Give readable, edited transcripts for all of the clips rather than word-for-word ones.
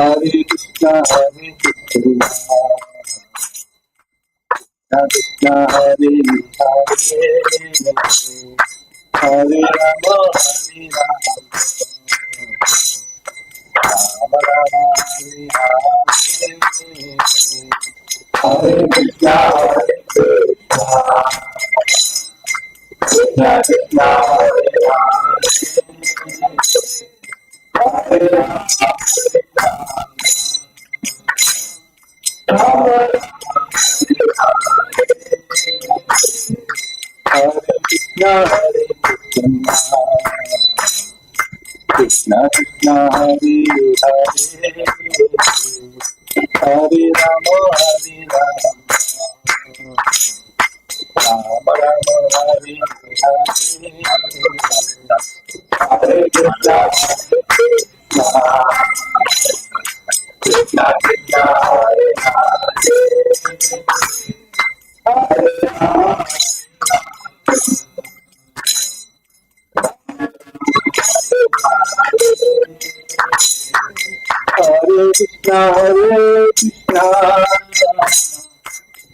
Hare Krishna, Krishna Hare Hare, Hare Rama, Rama Rama, Hare Krishna, Krishna Krishna, Hare Rama, Rama Hare Krishna, Krishna Krishna, Hare Hare, Hare Rama, Rama Rama, Hare Hare, Hare Krishna, Krishna Krishna, Hare Hare, Hare Rama, Hare Krishna,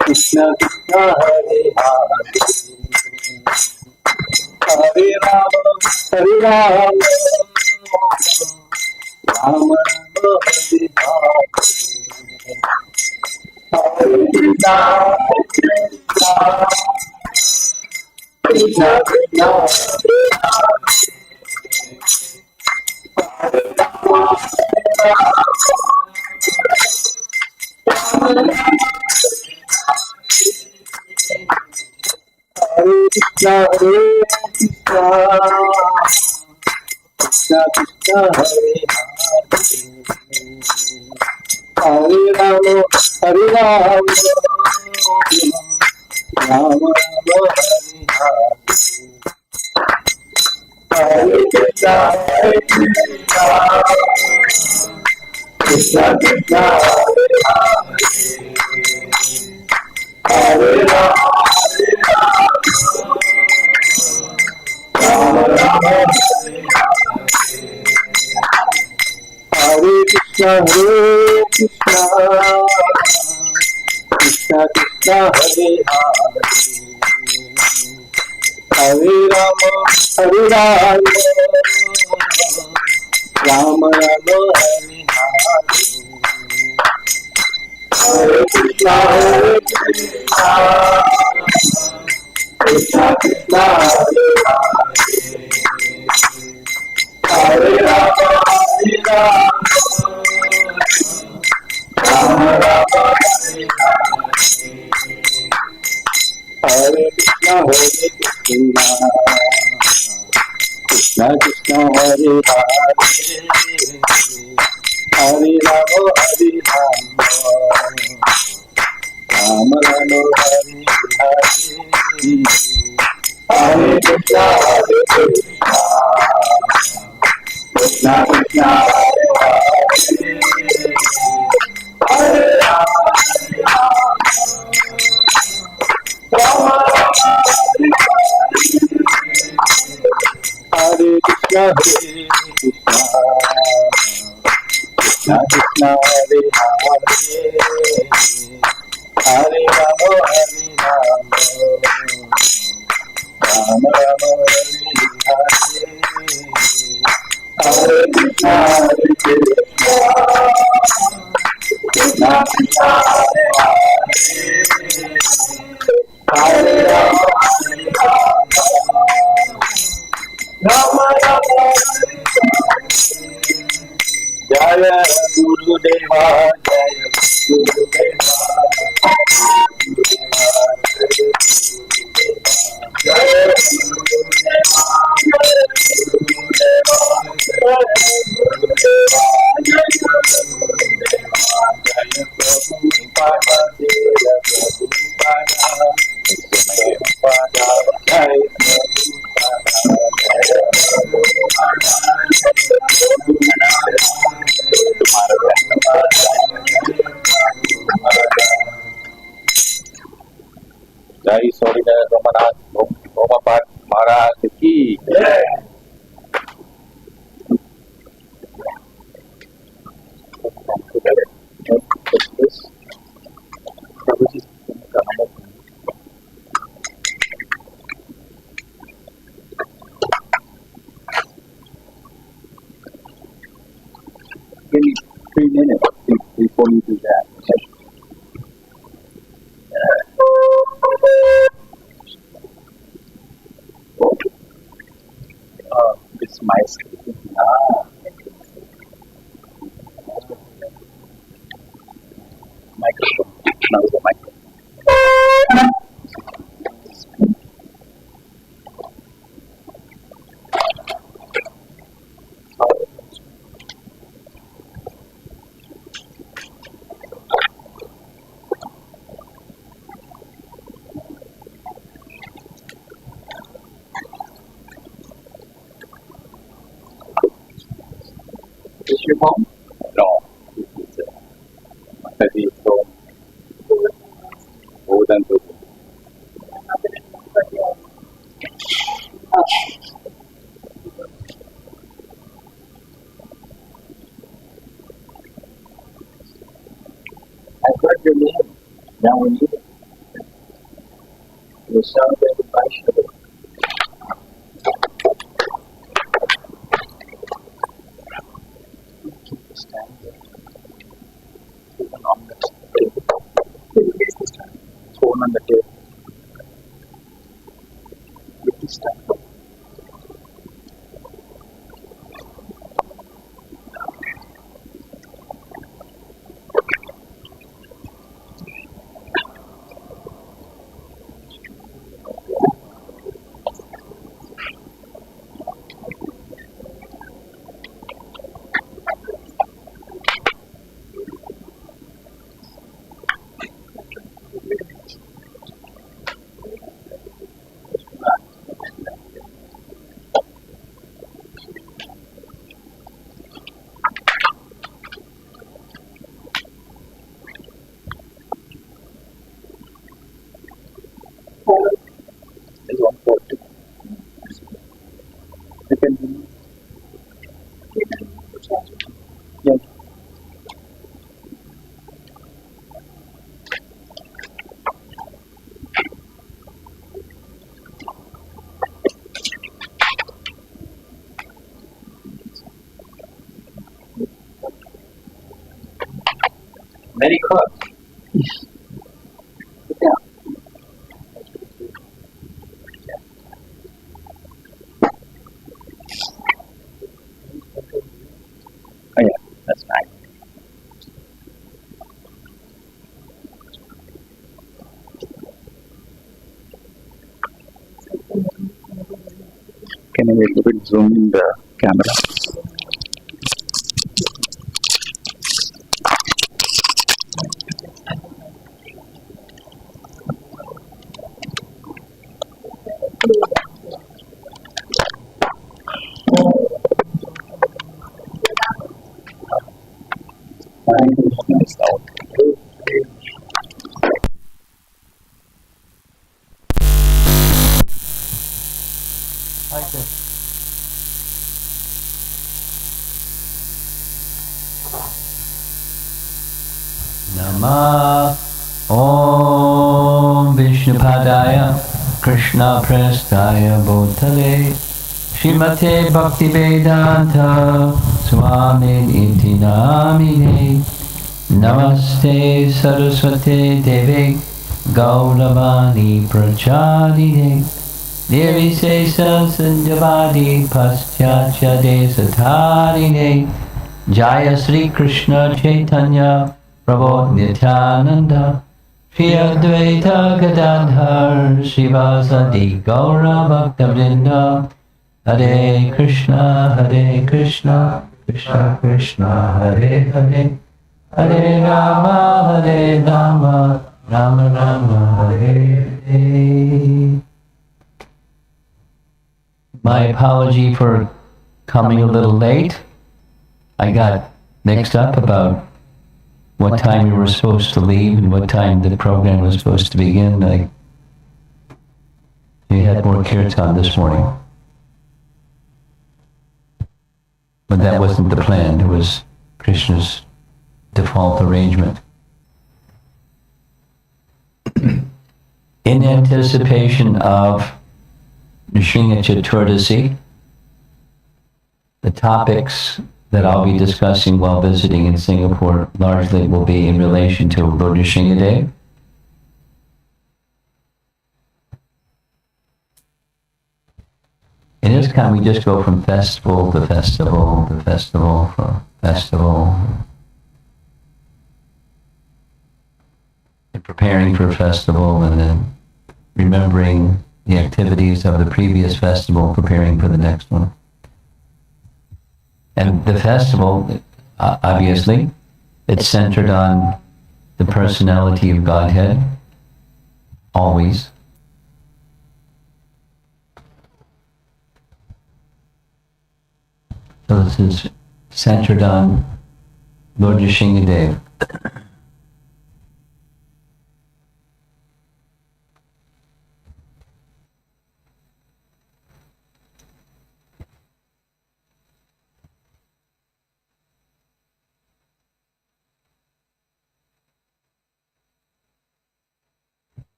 Krishna Krishna, Hare Hare, Hare Rama, Hare Rama, Rama Rama, Hare Hare, Hare Krishna, Krishna Krishna, Hare Rama, Hare Krishna, Krishna Krishna, Hare Hare, Hare Rama, Hare Rama, Rama Rama, Hare Krishna, Krishna Krishna, Hare Rama, Rama Rama, Hare Krishna, Krishna Krishna, Hare Hare, Hare Rama, Hare Rama, Rama Rama, Hare Krishna, Krishna Krishna, Hare Rama, Hare Rama, Rama Rama, Hare Krishna, Krishna Krishna, Hare Hare, Hare Rama, Hare Rama, Rama Rama, Hare Krishna, Krishna Krishna, Hare Rama, Rama Rama, Hare Krishna, Krishna Krishna, Hare Hare, Hare Rama, Hare Rama, Rama Rama, Hare Krishna, Krishna Krishna, Hare Rama, Rama Rama, Jaya Gurudeva, Jaya Gurudeva, Jaya Gurudeva, Jai सौरीनाथ Somnath भोमापाठ Maharaj 3 minutes before you do that. Okay? It's my screen. Microphone. Now the microphone. Is your home? No. Maybe from Golden to I heard your name. Now we need it. You celebrated by sugar. Keep the stand there. Keep it on the table. Here's the stand. Phone on the table. Keep the stand. Is 140. You can yeah. Very good. Sit down. Oh yeah, that's nice. Can I a little bit zoom in the camera? Namah Om Vishnupadaya Krishna Prestaya Bhutale Shrimate Bhaktivedanta Swami Iti Namine Namaste Saraswate Deve Gauravani Prachadine Devi Sesa Sanjavadi Paschatya Desatarine Jaya Sri Krishna Chaitanya Prabhu Nityananda Shri Advaita Gadadhar Srivasadi Gaura Bhaktivinoda Hare Krishna Krishna Krishna Hare Hare Hare Rama Rama Rama Hare Hare. My apology for coming a little late. I got mixed up about what time we were supposed to leave and what time the program was supposed to begin. We had more kirtan this morning. But that wasn't the plan. It was Krishna's default arrangement. In anticipation of Nrisimha Chaturdasi, the topics that I'll be discussing while visiting in Singapore largely will be in relation to Lord Nrisimha. In ISKCON, we just go from festival to festival to festival to festival, and preparing for a festival, and then remembering the activities of the previous festival, preparing for the next one. And the festival, obviously, it's centered on the personality of Godhead, always. So this is centered on Lord Nrisimha.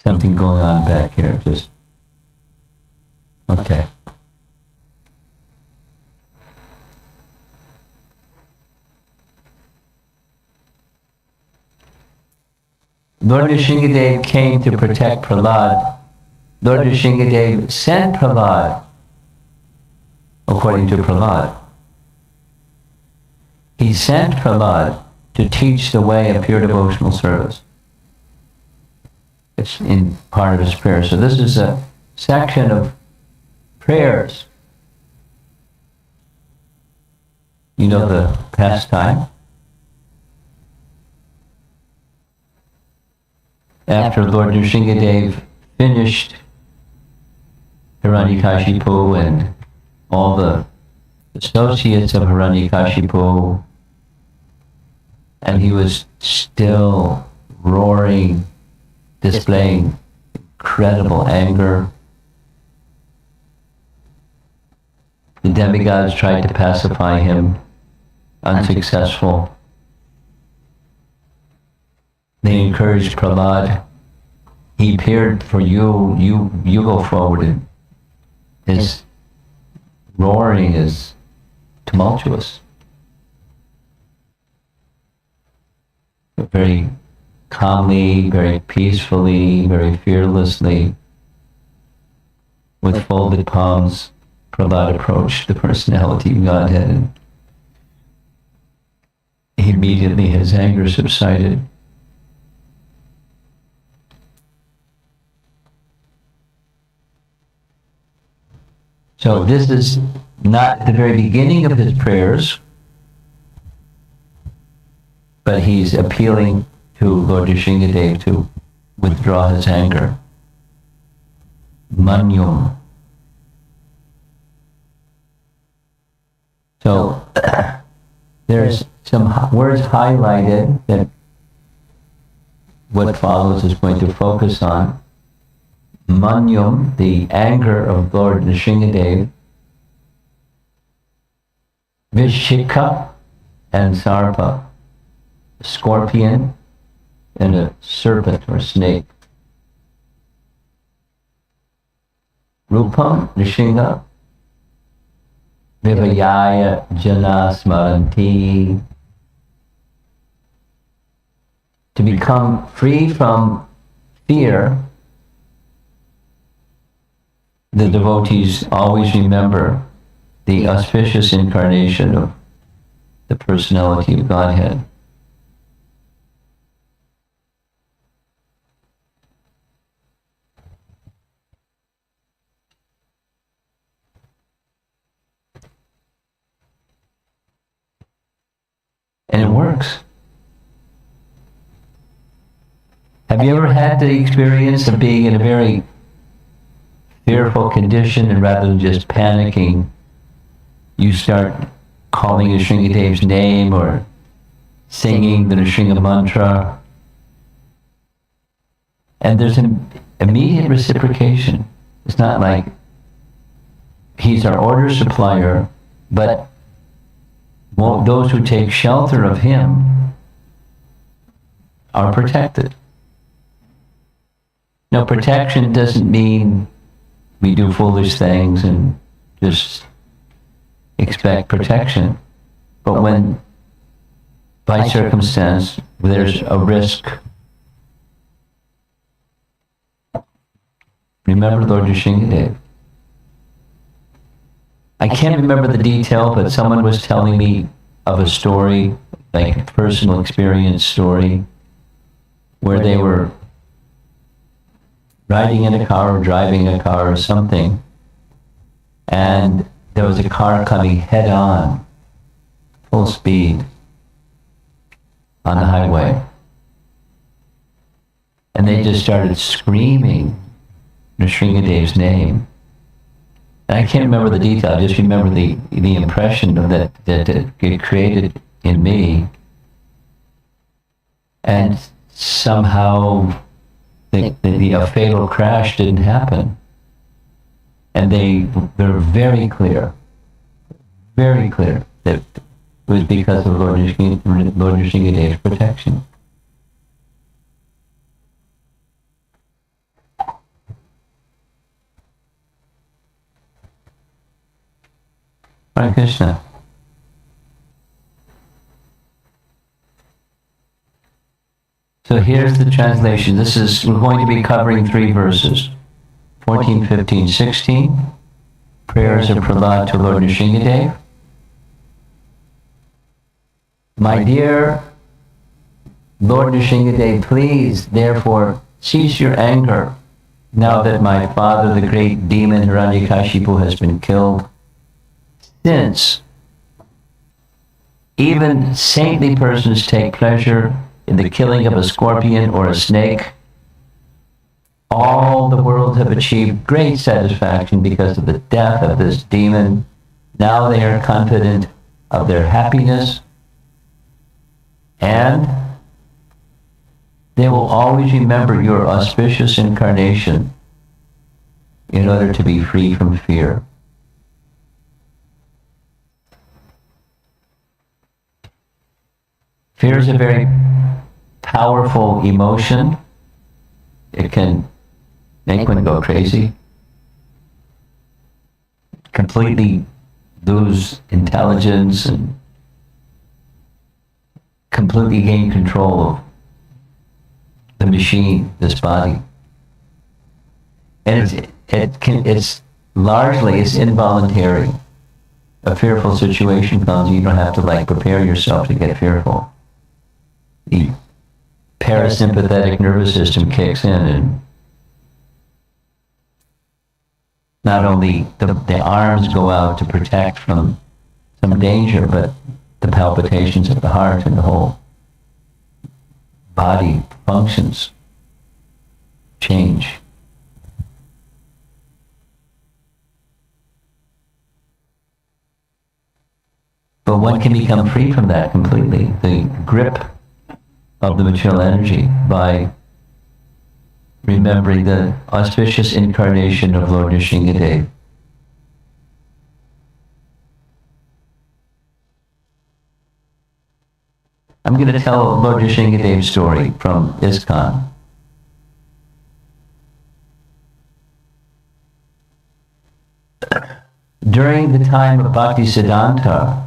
Something going on back here, just, okay. Lord Nrisimha came to protect Prahlad. Lord Nrisimha sent Prahlad, according to Prahlad. He sent Prahlad to teach the way of pure devotional service. It's in part of his prayer. So this is a section of prayers. You know the pastime? After Lord Nrisimha finished Hiranyakashipu and all the associates of Hiranyakashipu, and he was still roaring, displaying incredible anger. The demigods tried to pacify him, unsuccessful. They encouraged Prahlad. He appeared for you, you go forward. His roaring is tumultuous. Very calmly, very peacefully, very fearlessly, with folded palms, Prahlad approached the personality of Godhead, and immediately his anger subsided. So this is not the very beginning of his prayers, but he's appealing to Lord Nrisimha to withdraw his anger. Manyum. So there's some words highlighted that what follows is going to focus on. Manyum, the anger of Lord Nrisimha, Vishika and Sarpa, a scorpion and a serpent or snake. Rupam Nrisimha, Vivayaya Jana Smaranti, to become free from fear. The devotees always remember the auspicious incarnation of the personality of Godhead. And it works. Have you ever had the experience of being in a very fearful condition, and rather than just panicking, you start calling Nrisimha's name or singing the Nrisimha mantra, and there's an immediate reciprocation. It's not like he's our order supplier, but those who take shelter of him are protected. Now, protection doesn't mean we do foolish things and just expect protection. But when, by circumstance, there's a risk, remember Lord Nrisimha. I can't remember the detail, but someone was telling me of a story, like a personal experience story, where they were riding in a car or driving a car or something, and there was a car coming head on, full speed, on the highway. And they just started screaming Nrisimha's name. And I can't remember the detail, I just remember the impression of that it created in me. And somehow a fatal crash didn't happen. And they're very clear that it was because of Lord Nrisimha's protection. Hare Krishna. So here's the translation. We're going to be covering 3 verses. 14, 15, 16. Prayers of Prahlad to Lord Nrisimha. My dear Lord Nrisimha, please, therefore, cease your anger now that my father, the great demon Hiranyakashipu, has been killed. Since even saintly persons take pleasure in the killing of a scorpion or a snake, all the world have achieved great satisfaction because of the death of this demon. Now they are confident of their happiness, and they will always remember your auspicious incarnation in order to be free from fear. Fear is a very powerful emotion. It can make one go crazy, completely lose intelligence, and completely gain control of the machine, this body. And it's largely involuntary. A fearful situation comes, you don't have to prepare yourself to get fearful. The parasympathetic nervous system kicks in, and not only the arms go out to protect from some danger, but the palpitations of the heart and the whole body functions change. But one can become free from that completely, the grip of the material energy, by remembering the auspicious incarnation of Lord Nrisimha. I'm going to tell Lord Nrisimha's story from ISKCON. During the time of Bhaktisiddhanta,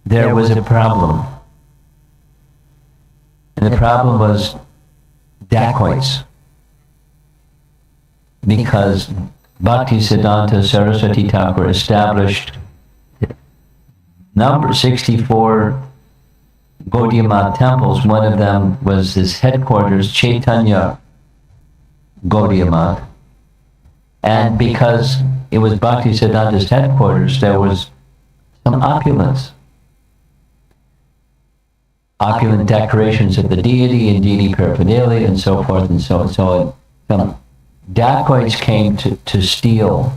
there was a problem. And the problem was dacoits. Because Bhaktisiddhanta Saraswati Thakur established number 64 Gaudiya Math temples. One of them was his headquarters, Chaitanya Gaudiya Math. And because it was Bhaktisiddhanta's headquarters, there was some opulence. Opulent decorations of the deity and deity paraphernalia and so forth and so on. So some dacoits came to steal.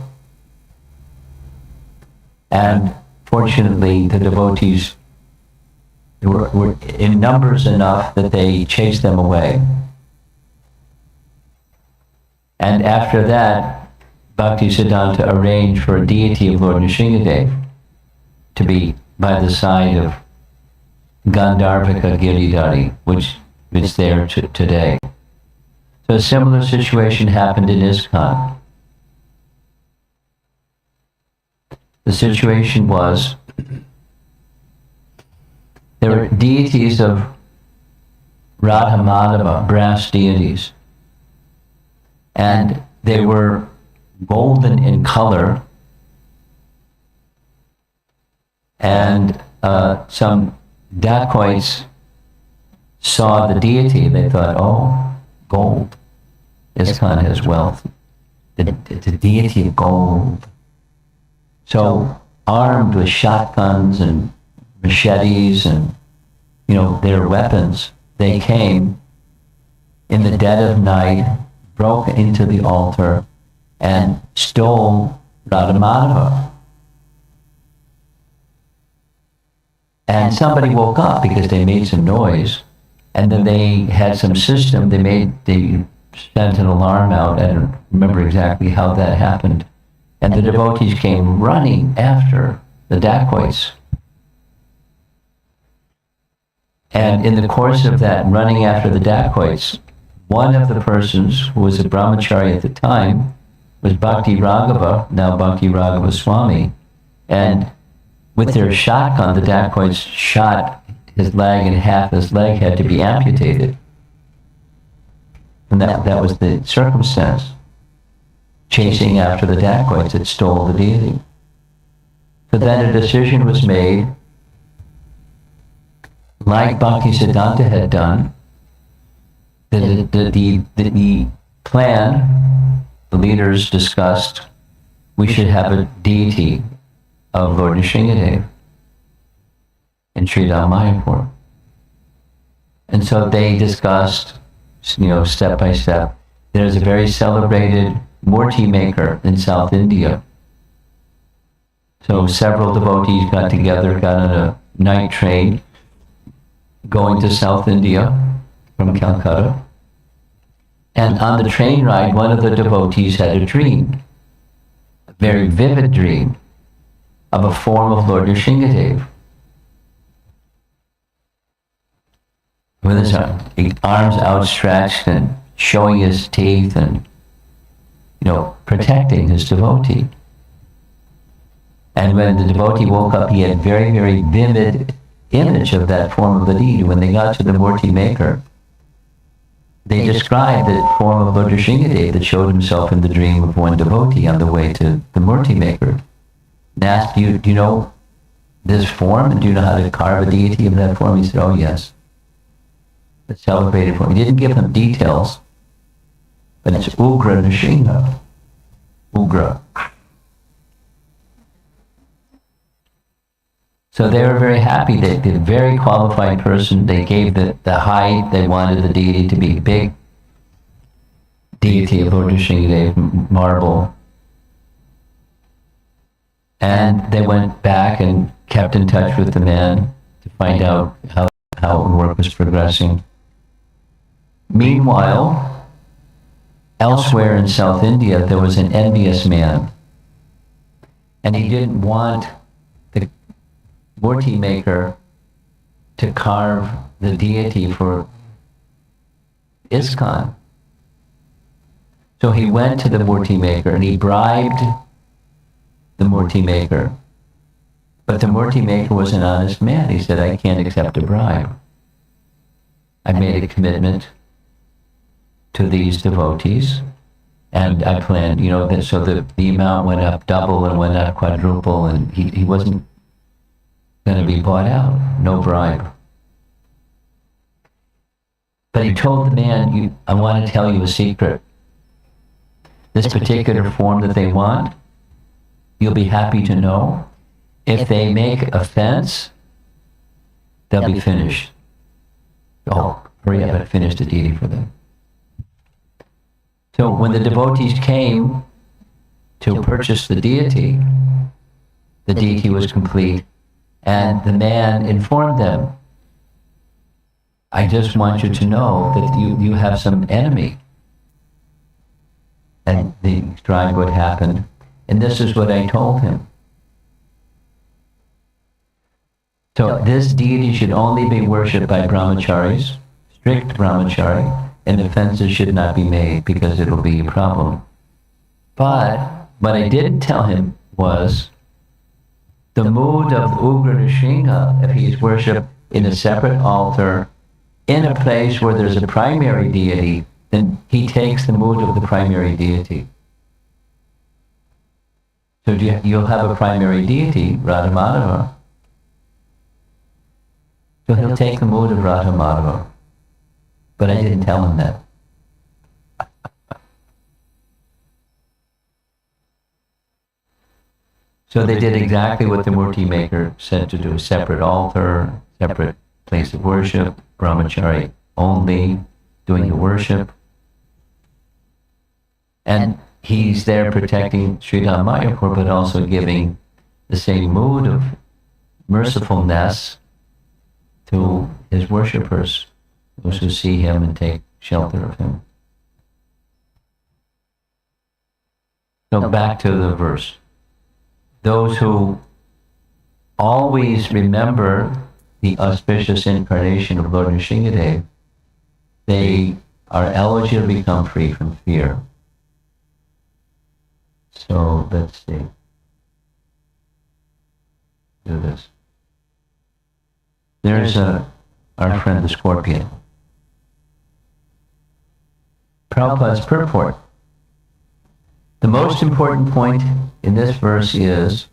And fortunately, the devotees were in numbers enough that they chased them away. And after that, Bhaktisiddhanta arranged for a deity of Lord Nrisimha to be by the side of Gandharvika Giridhari, which is there today. So a similar situation happened in ISKCON. The situation was, there were deities of Radha Madhava, brass deities, and they were golden in color, and some dacoits saw the deity. They thought, oh, gold. ISKCON has wealth. It's a deity of gold. So, armed with shotguns and machetes and, their weapons, they came in the dead of night, broke into the altar, and stole Radha Madhava. And somebody woke up because they made some noise, and then they had some system. They sent an alarm out. I don't remember exactly how that happened. And the devotees came running after the dacoits. And in the course of that running after the dacoits, one of the persons, who was a brahmachari at the time, was Bhakti Raghava, now Bhakti Raghava Swami. And with their shotgun, the dacoits shot his leg, and half his leg had to be amputated. And that was the circumstance. Chasing after the dacoits that stole the deity. So then a decision was made, like Bhakti Siddhanta had done, the plan, the leaders discussed, we should have a deity of Lord Nrisimha in Sridham Mayapur. And so they discussed, step by step. There's a very celebrated Murti maker in South India. So several devotees got together, got on a night train going to South India from Calcutta. And on the train ride, one of the devotees had a dream, a very vivid dream, of a form of Lord Nrisimha with his arms outstretched and showing his teeth and protecting his devotee. And when the devotee woke up, he had very, very vivid image of that form of the deity. When they got to the Murti maker, they described the form of Lord Nrisimha that showed himself in the dream of one devotee on the way to the Murti maker. And asked, do you know this form? And do you know how to carve a deity of that form? He said, oh yes. It's celebrated form. He didn't give them details, but it's Ugra Nrisimha. Ugra. So they were very happy. They did a very qualified person. They gave the height. They wanted the deity to be big. Deity of Lord Nrisimha, marble. And they went back and kept in touch with the man to find out how work was progressing. Meanwhile, elsewhere in South India, there was an envious man. And he didn't want the Murti maker to carve the deity for ISKCON. So he went to the Murti maker and he bribed the Murti maker. But the Murti maker was an honest man. He said, I can't accept a bribe. I made a commitment to these devotees, and I planned, so the amount went up double and went up quadruple, and he wasn't going to be bought out, no bribe. But he told the man, I want to tell you a secret. This particular form that they want, you'll be happy to know, if they make a fence, they'll be finished. Oh, hurry up and finish the deity for them. So when the devotees came to purchase the deity was complete, and the man informed them, I just want you to know that you have some enemy. And they described what happened. And this is what I told him. So this deity should only be worshipped by brahmacharis, strict brahmachari, and offenses should not be made because it'll be a problem. But what I didn't tell him was the mood of Ugra Nrisimha, if he is worshipped in a separate altar, in a place where there's a primary deity, then he takes the mood of the primary deity. So you'll have a primary deity, Radha Madhava. So he'll take the mood of Radha Madhava. But I didn't tell him that. So they did exactly what the Murti Maker said to do: a separate altar, separate place of worship, brahmachari only doing the worship. And he's there protecting Sridham Mayapur, but also giving the same mood of mercifulness to his worshippers, those who see him and take shelter of him. So back to the verse. Those who always remember the auspicious incarnation of Lord Nrsimhadev, they are eligible to become free from fear. So let's see. Do this. There's our friend the scorpion. Prabhupada's purport. The most important point in this verse is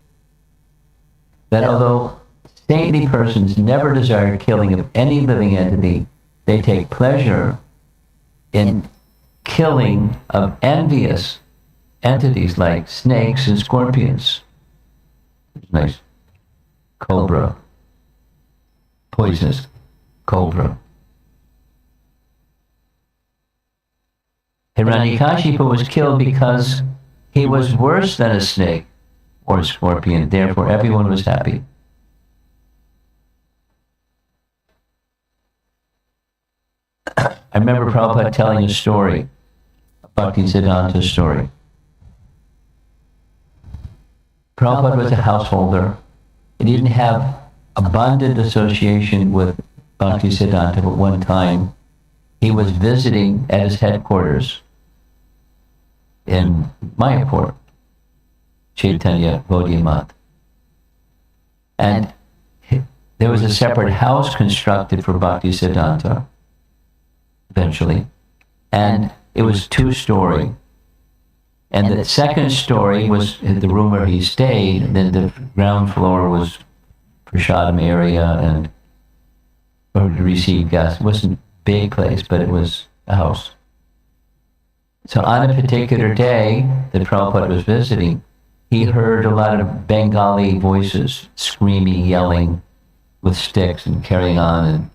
that although saintly persons never desire killing of any living entity, they take pleasure in killing of envious entities like snakes and scorpions. Nice. Cobra. Poisonous cobra. Hiranyakashipu was killed because he was worse than a snake or a scorpion. Therefore, everyone was happy. I remember Prabhupada telling a story, a Bhaktisiddhanta story. Prabhupada was a householder. He didn't have abundant association with Bhaktisiddhanta, but one time he was visiting at his headquarters in Mayapur, Chaitanya Gaudiya. And there was a separate house constructed for Bhaktisiddhanta, eventually, and it was 2-story. And the second story was in the room where he stayed, and then the ground floor was prasadam area and or to receive guests. It wasn't a big place, but it was a house. So on a particular day that Prabhupada was visiting, he heard a lot of Bengali voices screaming, yelling with sticks and carrying on. And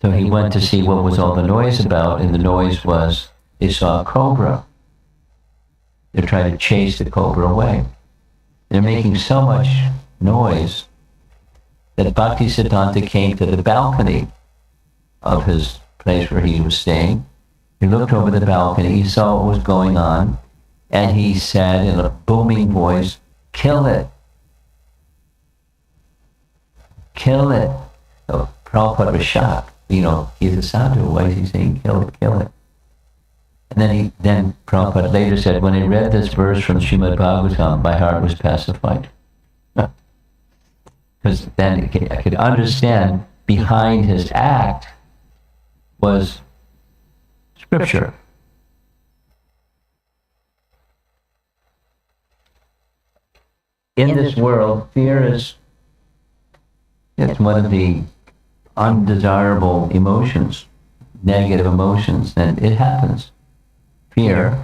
so he went to see what was all the noise about, and the noise was they saw a cobra. They're trying to chase the cobra away. They're making so much noise that Bhaktisiddhanta came to the balcony of his place where he was staying. He looked over the balcony, he saw what was going on, and he said in a booming voice, "Kill it! Kill it!" So Prabhupada was shocked. You know, he's a sadhu, why is he saying kill it, kill it? And then Prabhupada later said, when I read this verse from Srimad Bhagavatam, my heart was pacified. Because then I could understand behind his act was scripture. In this world, fear is it's one of the undesirable emotions, negative emotions, and it happens. Fear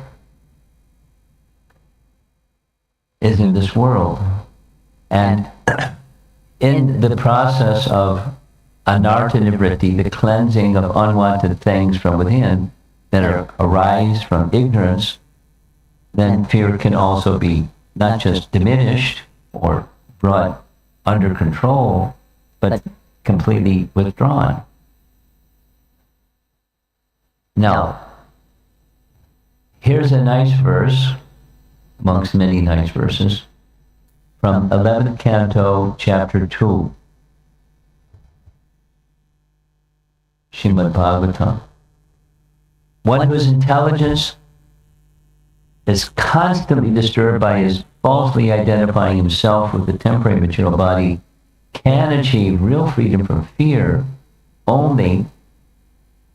is in this world. And in the process of anartha nivritti, the cleansing of unwanted things from within that arise from ignorance, then fear can also be not just diminished or brought under control, but completely withdrawn. Now, here's a nice verse, amongst many nice verses, from 11th Canto, Chapter 2. Srimad Bhagavatam. One whose intelligence is constantly disturbed by his falsely identifying himself with the temporary material body can achieve real freedom from fear only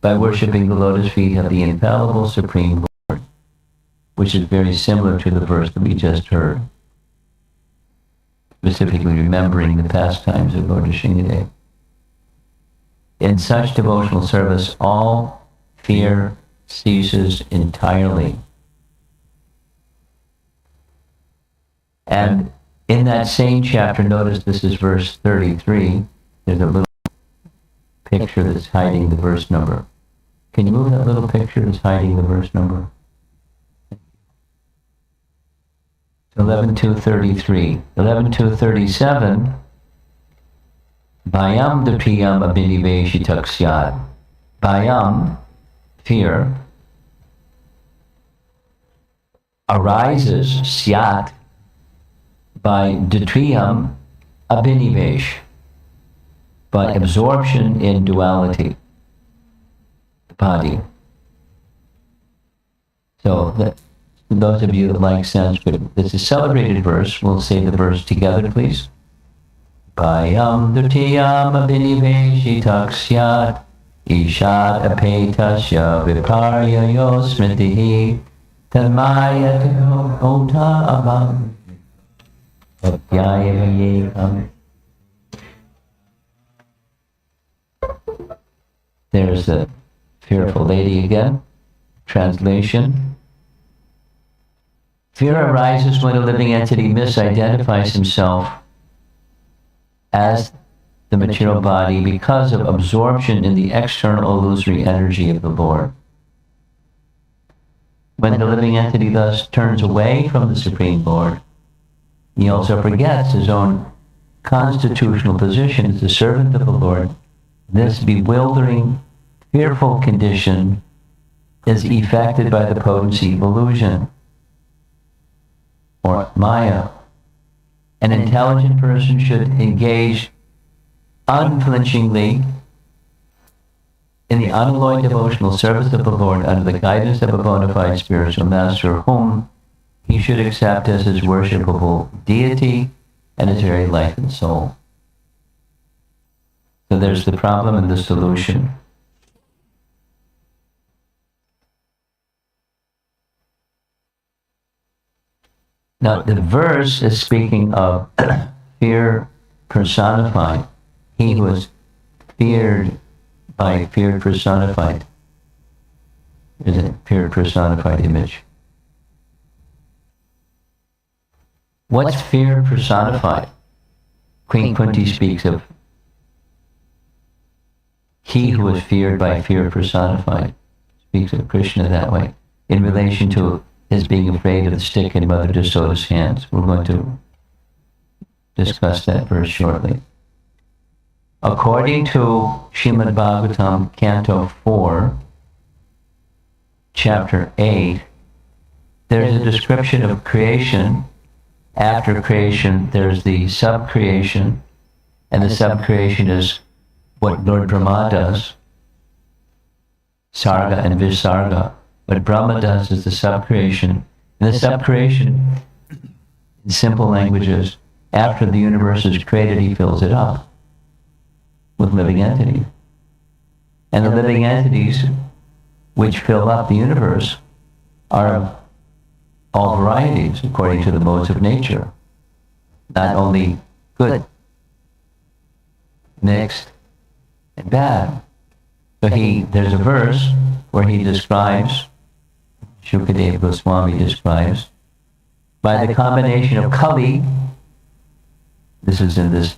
by worshipping the lotus feet of the infallible Supreme Lord, which is very similar to the verse that we just heard, specifically remembering the pastimes of Lord Nrisimha. In such devotional service, all fear ceases entirely. And in that same chapter, notice this is verse 33, there's a little picture that's hiding the verse number. Can you move that little picture that's hiding the verse number? 11.2.33. 11.2.37. Bhayam dapiyam abhiniveshitak syat. Bhayam, fear, arises, syat, by datriyam abhinivesh, by absorption in duality, the body. So those of you that like Sanskrit, this is a celebrated verse. We'll say the verse together, please. Bhayam datriyam abhinivesh syat ishat apetasya viparyayo smritihi tanmaya ota abham. There's the fearful lady again. Translation. Fear arises when a living entity misidentifies himself as the material body because of absorption in the external illusory energy of the Lord. When the living entity thus turns away from the Supreme Lord, he also forgets his own constitutional position as the servant of the Lord. This bewildering, fearful condition is effected by the potency of illusion, or Maya. An intelligent person should engage unflinchingly in the unalloyed devotional service of the Lord under the guidance of a bona fide spiritual master, whom he should accept as his worshipable deity and his very life and soul. So there's the problem and the solution. Now the verse is speaking of fear personified. He who is feared by fear personified. Is it fear personified image? What's fear personified? Queen Kunti speaks of he who is feared by fear personified. Speaks of Krishna that way, in relation to his being afraid of the stick in Mother Yasoda's hands. We're going to discuss that verse shortly. According to Srimad Bhagavatam, Canto 4, Chapter 8, there's a description of creation. After creation, there's the sub-creation, and the sub-creation is what Lord Brahma does, Sarga and Visarga. What Brahma does is the sub-creation. And the sub-creation, in simple language, is after the universe is created, he fills it up with living entities. And the living entities which fill up the universe are of all varieties according to the modes of nature. Not only good, mixed, and bad. So there's a verse where he describes, Shukadeva Goswami describes, by the combination of Kali, this is in this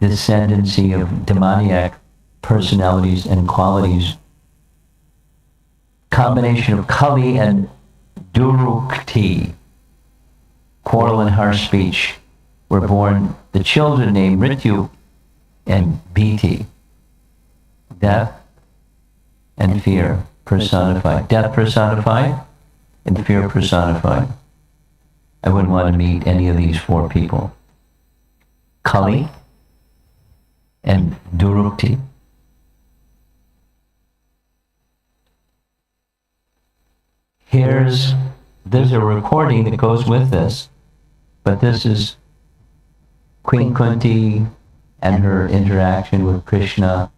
descendancy of demoniac personalities and qualities, combination of Kali and Durukti, quarrel and harsh speech, were born the children named Ritu and Bhiti, death and fear personified. Death personified and fear personified. I wouldn't want to meet any of these four people. Kali and Durukti. there's a recording that goes with this, but this is Queen Kunti and her interaction with Krishna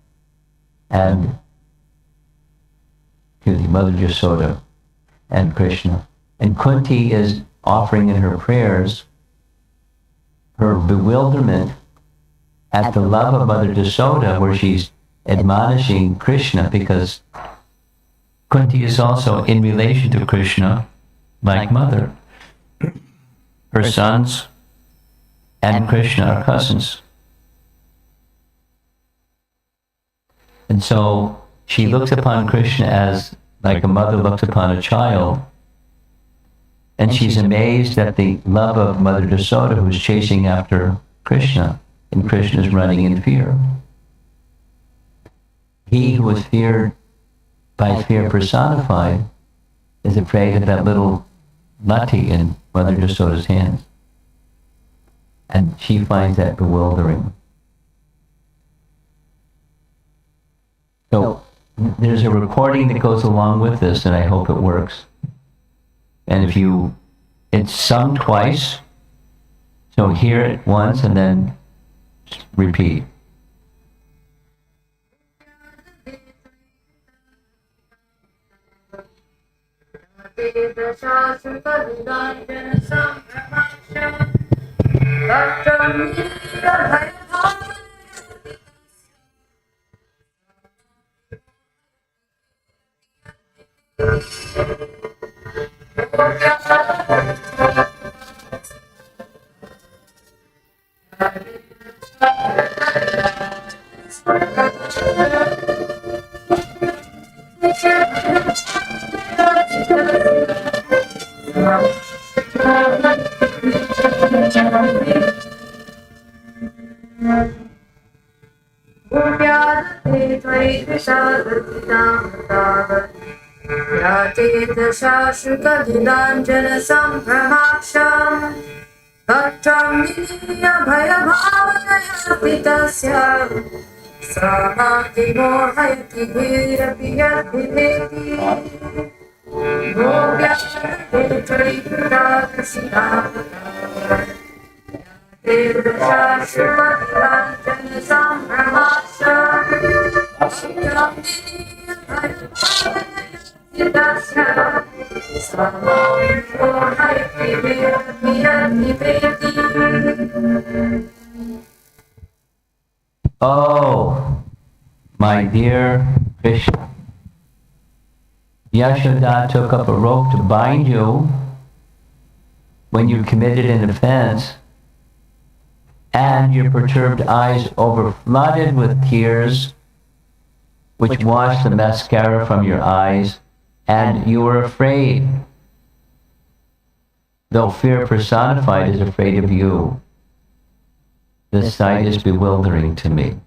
and Mother Yasoda and Krishna. And Kunti is offering in her prayers her bewilderment at the love of Mother Yasoda, where she's admonishing Krishna, because Kunti is also in relation to Krishna like Mother. Her sons and Krishna are cousins. And so she looks upon Krishna as like a mother looks upon a child. And she's amazed at the love of Mother Yasoda, who's chasing after Krishna, and Krishna is running in fear. He who is feared by fear personified is afraid of that little lati in Mother Yasoda's hands. And she finds that bewildering. So there's a recording that goes along with this, and I hope it works. And it's sung twice, so hear it once and then repeat. Oh, my dear Krishna, Yashoda took up a rope to bind you when you committed an offense, and your perturbed eyes overflooded with tears, which washed the mascara from your eyes, and you were afraid, though fear personified is afraid of you. This sight is bewildering to me.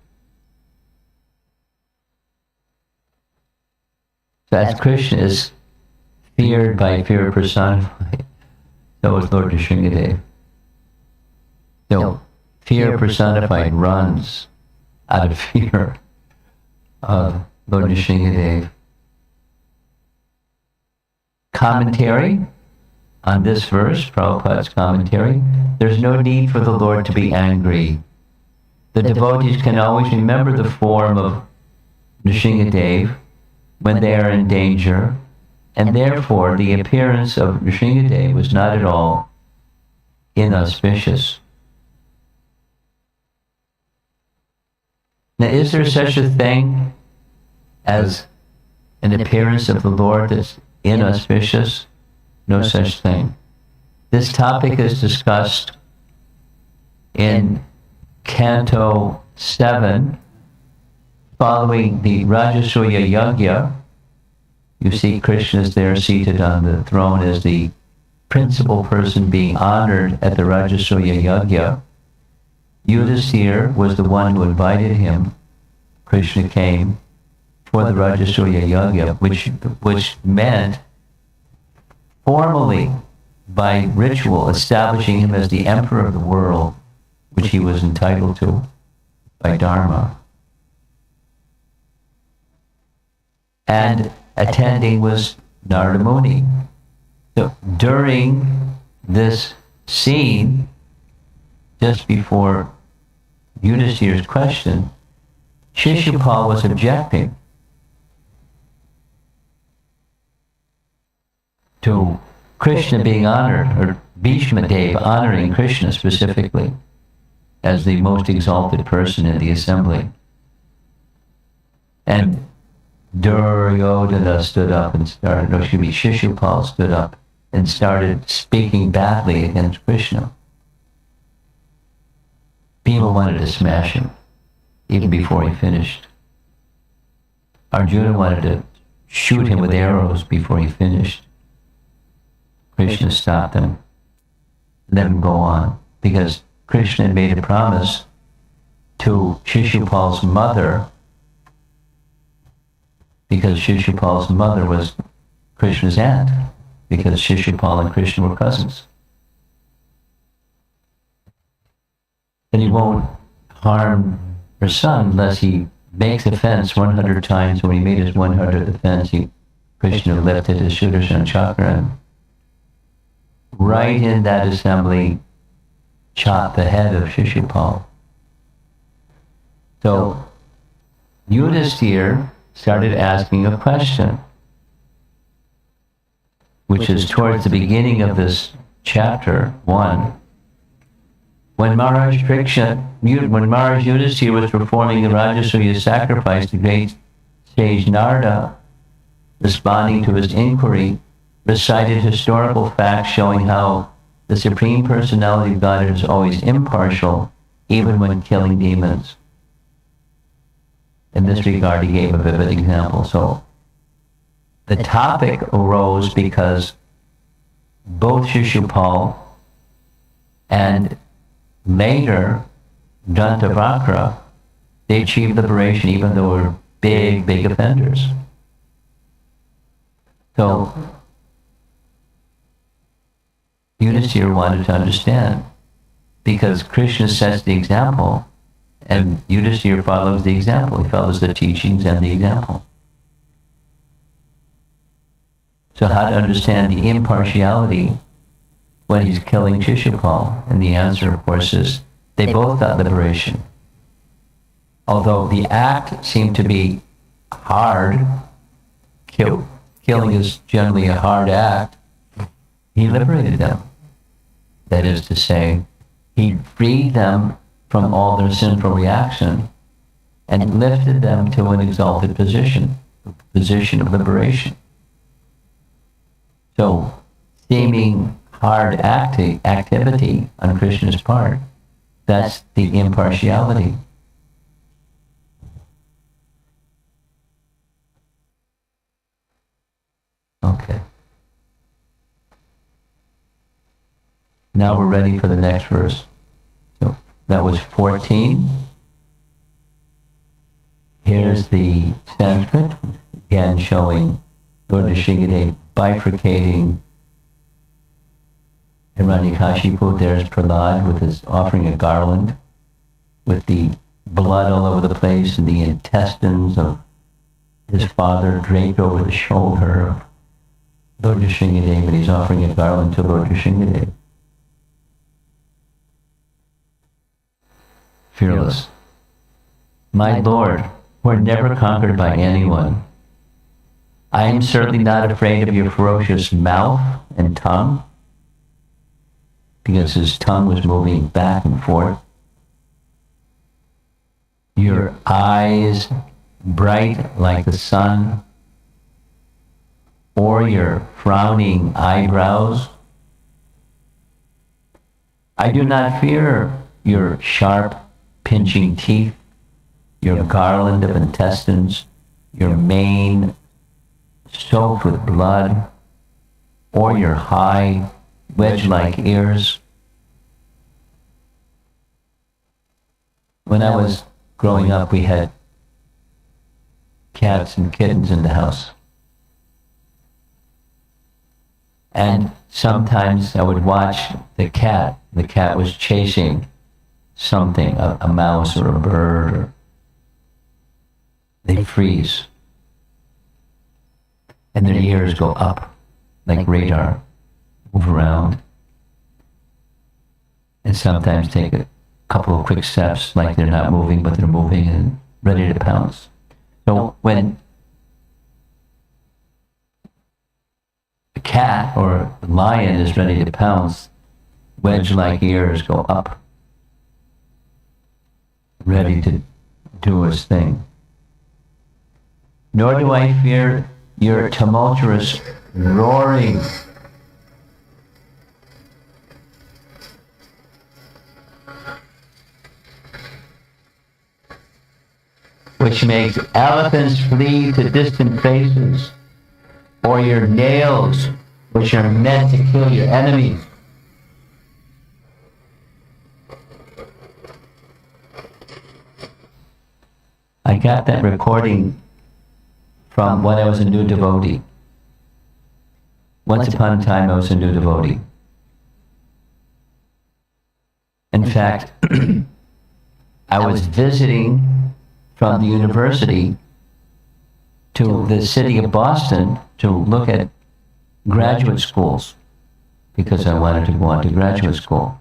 So as Krishna is feared by fear personified, so is Lord Nrisimha. So fear personified runs out of fear of Lord Nrisimha. Commentary on this verse, Prabhupada's commentary: there's no need for the Lord to be angry. The devotees can always remember the form of Nrisimha when they are in danger, and therefore the appearance of Nrisimha was not at all inauspicious. Now, is there such a thing as an appearance of the Lord that's inauspicious? No such thing. This topic is discussed in Canto 7, following the Rajasuya Yajna. You see Krishna is there seated on the throne as the principal person being honored at the Rajasuya Yajna. Yudhisthira was the one who invited him. Krishna came for the Rajasuya Yajna, which meant formally, by ritual, establishing him as the emperor of the world, which he was entitled to by Dharma. And attending was Narada Muni, So during this scene, just before Yudhishthira's question, Shishupal was objecting to Krishna being honored, or Bhishma Dev honoring Krishna specifically as the most exalted person in the assembly. And Duryodhana stood up and started, or excuse me, Shishupal stood up and started speaking badly against Krishna. Bhima wanted to smash him even before he finished. Arjuna wanted to shoot him with arrows before he finished. Krishna stopped him, let him go on, because Krishna had made a promise to Shishupal's mother, because Shishupal's mother was Krishna's aunt, because Shishupal and Krishna were cousins. And he won't harm her son unless he makes the fence 100 times. When he made his 100th offense, Krishna lifted his Sudarshan chakra and right in that assembly chopped the head of Shishupal. So Yudhishthira started asking a question, which is towards the beginning of this chapter 1. When Maharaj Yudhishthira was performing the Rajasuya sacrifice, the great sage Narada, responding to his inquiry, recited historical facts showing how the Supreme Personality of God is always impartial, even when killing demons. In this regard, he gave a vivid example. So the topic arose because both Shishupal and later Dantavakra, they achieved liberation even though they were big, big offenders. So Yudhishthira wanted to understand, because Krishna sets the example and Yudhishthira follows the example. He follows the teachings and the example. So how to understand the impartiality when he's killing Shishupal? And the answer, of course, is they both got liberation. Although the act seemed to be hard, killing is generally a hard act, he liberated them. That is to say, he freed them from all their sinful reaction and lifted them to an exalted position, a position of liberation. So, seeming hard activity on Krishna's part, that's the impartiality. Okay. Now we're ready for the next verse. So that was 14. Here's the Sanskrit, again showing Lord Nrisimha bifurcating Hiranyakashipu. There's Prahlad with his offering a garland with the blood all over the place and the intestines of his father draped over the shoulder of Lord Nrisimha, and he's offering a garland to Lord Nrisimha. Fearless. My Lord, we're never conquered by anyone. I am certainly not afraid of your ferocious mouth and tongue, because his tongue was moving back and forth. Your eyes bright like the sun, or your frowning eyebrows. I do not fear your sharp, pinching teeth, your garland of intestines, your mane soaked with blood, or your high, wedge-like ears. When I was growing up, we had cats and kittens in the house. And sometimes I would watch the cat. The cat was chasing something, a mouse or a bird, or they freeze. And their ears go up like radar. move around, and sometimes take a couple of quick steps, like they're not moving, but they're moving and ready to pounce. So when a cat or a lion is ready to pounce, wedge-like ears go up, ready to do his thing. Nor do I fear your tumultuous roaring, which makes elephants flee to distant places, or your nails, which are meant to kill your enemies. I got that recording from when I was a new devotee. Once upon a time, I was a new devotee. In fact, I was visiting from the university to the city of Boston to look at graduate schools because I wanted to go on to graduate school.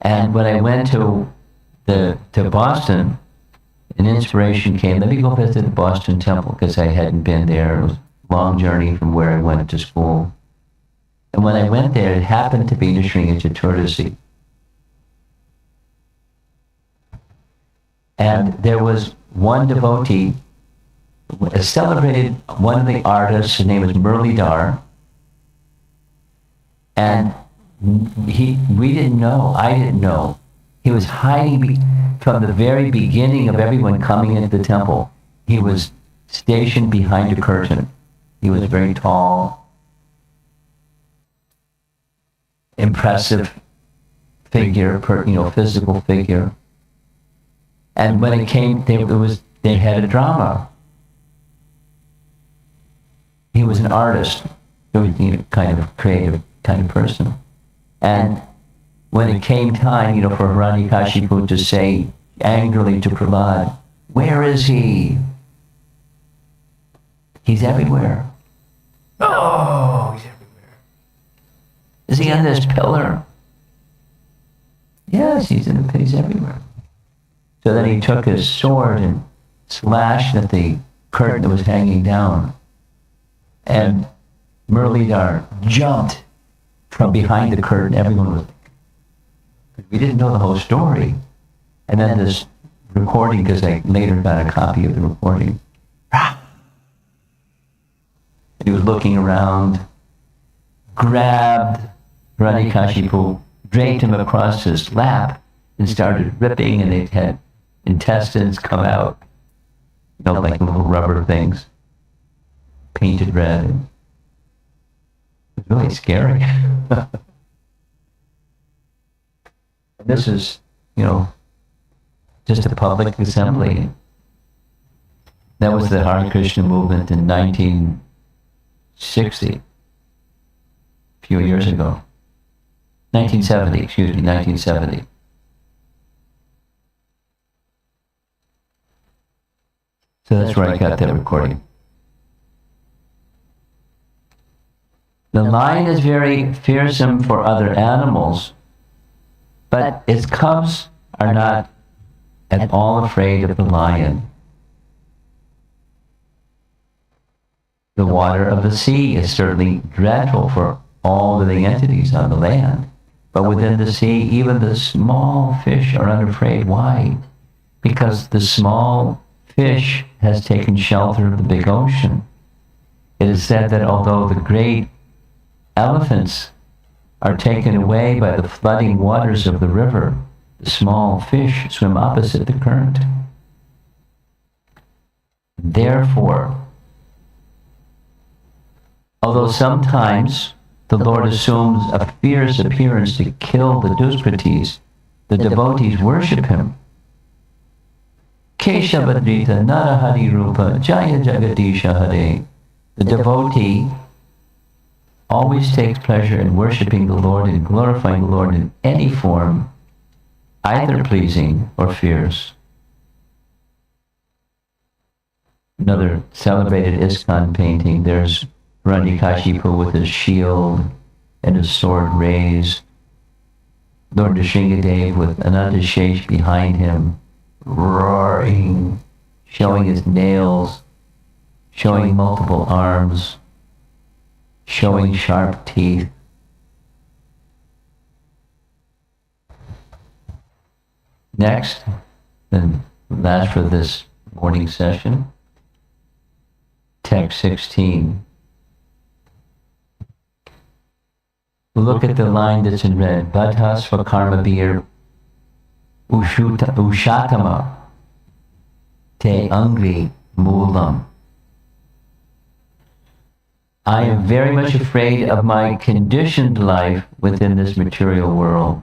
And when I went to Boston, an inspiration came. Let me go visit the Boston Temple because I hadn't been there. It was a long journey from where I went to school. And when I went there, it happened to be Nrisimha Chaturdashi. And there was one devotee, celebrated one of the artists. His name is Muralidhar. And we didn't know, I didn't know. He was hiding from the very beginning of everyone coming into the temple. He was stationed behind a curtain. He was very tall, impressive figure, physical figure. And when it came, they had a drama. He was an artist, kind of creative kind of person. And when it came time, for Hiranyakashipu to say angrily to Prahlad, "Where is he? He's everywhere." Oh, he's everywhere. Is he on this pillar? Yes, he's everywhere. So then he took his sword and slashed at the curtain that was hanging down. And Muralidhar jumped from behind the curtain. Everyone was, we didn't know the whole story. And then this recording, because I later got a copy of the recording. He was looking around, grabbed Hiranyakashipu, draped him across his lap, and started ripping, and it had intestines come out, like little rubber things, painted red. It was really scary. This is, just a public assembly. That was the Hare Krishna movement in 1960, a few years ago. 1970. So that's where I got that recording. The lion is very fearsome for other animals, but its cubs are not at all afraid of the lion. The water of the sea is certainly dreadful for all living entities on the land, but within the sea, even the small fish are unafraid. Why? Because the small fish has taken shelter of the big ocean. It is said that although the great elephants are taken away by the flooding waters of the river, the small fish swim opposite the current. Therefore, although sometimes the Lord assumes a fierce appearance to kill the Duspratis, the devotees worship him. Keshavadrita Narahari Rupa Jaya Jagadisha Hare. The devotee always takes pleasure in worshiping the Lord and glorifying the Lord in any form, either pleasing or fierce. Another celebrated ISKCON painting, there's Hiranyakashipu with his shield and his sword raised. Lord Nrisimha with Ananta Shesh behind him, roaring, showing his nails, showing multiple arms, showing sharp teeth. Next, and last for this morning session, text 16. Look at the line that's in red. Badhas for karma beer ushatama te angri mulam. I am very much afraid of my conditioned life within this material world.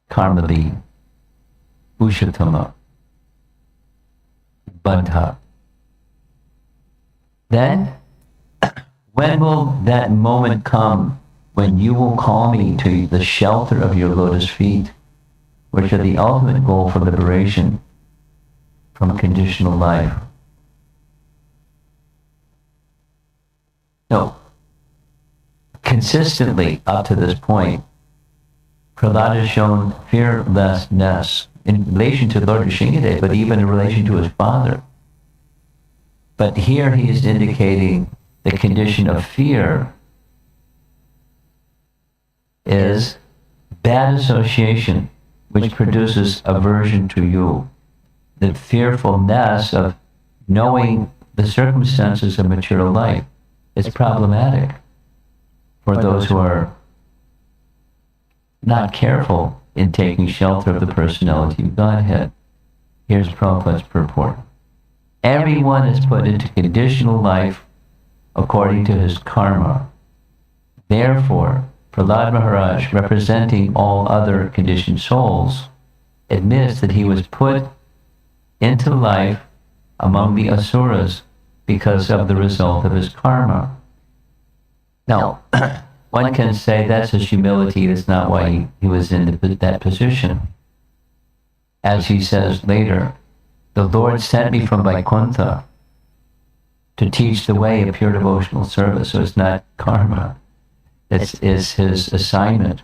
Karma be ushatama badha. Then, when will that moment come when you will call me to the shelter of your lotus feet, which are the ultimate goal for liberation from conditional life? No. Consistently up to this point, Prahlad has shown fearlessness in relation to Lord Nrisimha, but even in relation to his father. But here he is indicating the condition of fear is bad association, which produces aversion to you. The fearfulness of knowing the circumstances of material life is problematic for those who are not careful in taking shelter of the personality of Godhead. Here's Prabhupada's purport. Everyone is put into conditional life according to his karma. Therefore, Prahlad Maharaj, representing all other conditioned souls, admits that he was put into life among the asuras because of the result of his karma. Now, one can say that's his humility, that's not why he was in that position. As he says later, the Lord sent me from Vaikuntha to teach the way of pure devotional service. So it's not karma. It's his assignment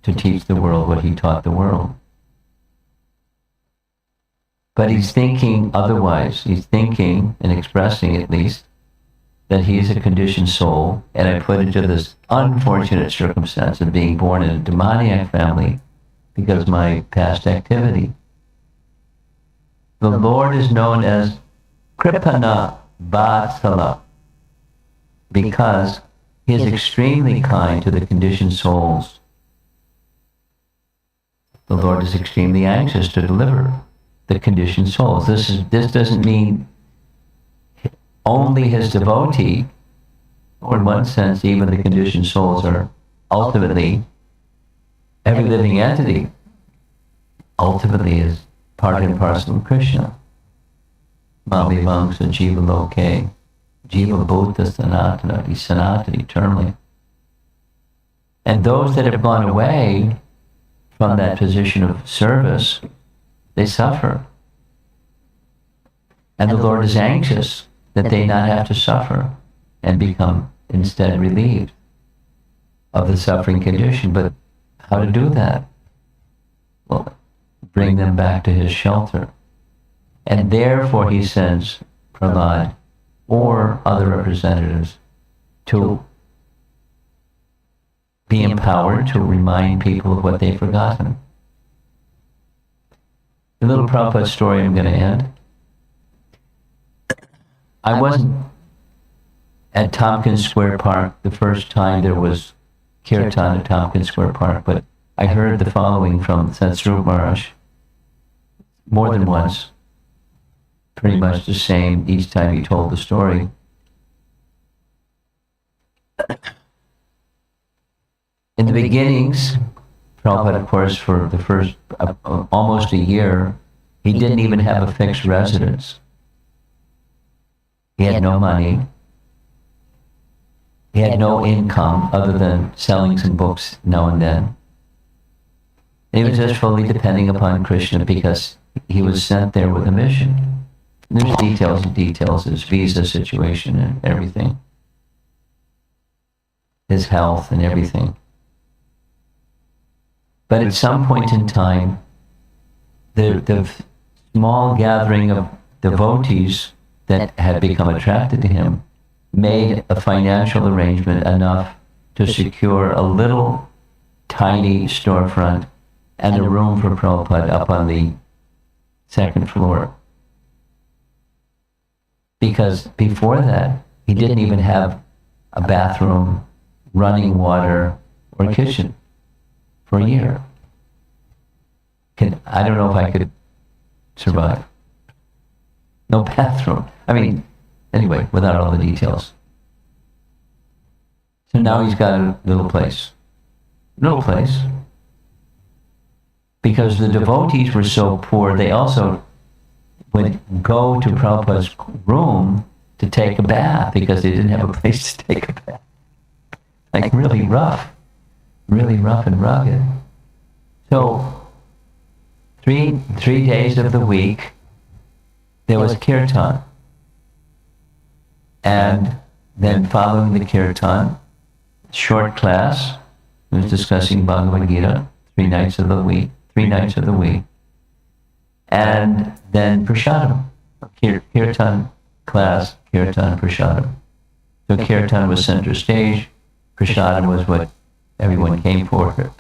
to teach the world what he taught the world. But he's thinking otherwise. He's thinking and expressing, at least, that he's a conditioned soul, and I put into this unfortunate circumstance of being born in a demoniac family because of my past activity. The Lord is known as Kripana Vatsala because he is extremely kind to the conditioned souls. The Lord is extremely anxious to deliver the conditioned souls. This doesn't mean only his devotee, or in one sense, even the conditioned souls are ultimately, every living entity ultimately is part and parcel of Krishna. Mami Vamsa Jiva Loke, Jiva Bhuta Sanatana, Sanatana eternally. And those that have gone away from that position of service, they suffer. And the Lord is anxious that they not have to suffer and become instead relieved of the suffering condition. But how to do that? Well, bring them back to his shelter. And therefore he sends Prahlad or other representatives to be empowered to remind people of what they've forgotten. The little Prabhupada story I'm going to end. I wasn't at Tompkins Square Park the first time there was kirtan at Tompkins Square Park, but I heard the following from Satsrup Maharaj more than once, pretty much the same each time he told the story. In the beginnings, Prabhupada, of course, for the first almost a year, he didn't even have a fixed residence. He had no money. He had no income other than selling some books now and then. He was just fully depending upon Krishna because he was sent there with a mission. There's details, his visa situation and everything. his health and everything. But at some point in time, the small gathering of devotees that had become attracted to him made a financial arrangement enough to secure a little tiny storefront and a room for Prabhupada up on the second floor. Because before that, he didn't even have a bathroom, running water, or kitchen for a year. I don't know if I could survive. No bathroom. I mean, anyway, without all the details. So now he's got a little place. Little place. Because the devotees were so poor, they also would go to Prabhupada's room to take a bath because they didn't have a place to take a bath. Like really rough and rugged. So 3 days of the week, there was kirtan. And then following the kirtan, short class, we was discussing Bhagavad Gita 3 nights of the week. And then prasadam, kirtan class, kirtan prasadam. So kirtan was center stage, prasadam was what everyone came for.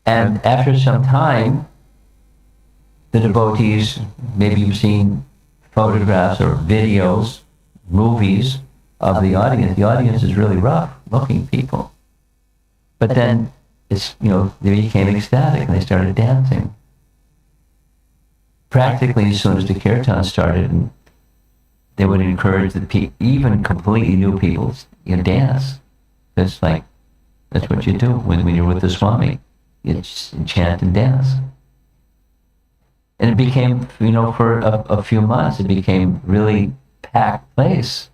And after some time, the devotees, maybe you've seen photographs or videos, movies of the audience. The audience is really rough looking people. But then they became ecstatic and they started dancing. Practically as soon as the kirtan started, and they would encourage even completely new people, dance. That's what you do when you're with the Swami. You chant and dance. And it became, for a few months, it became really packed place.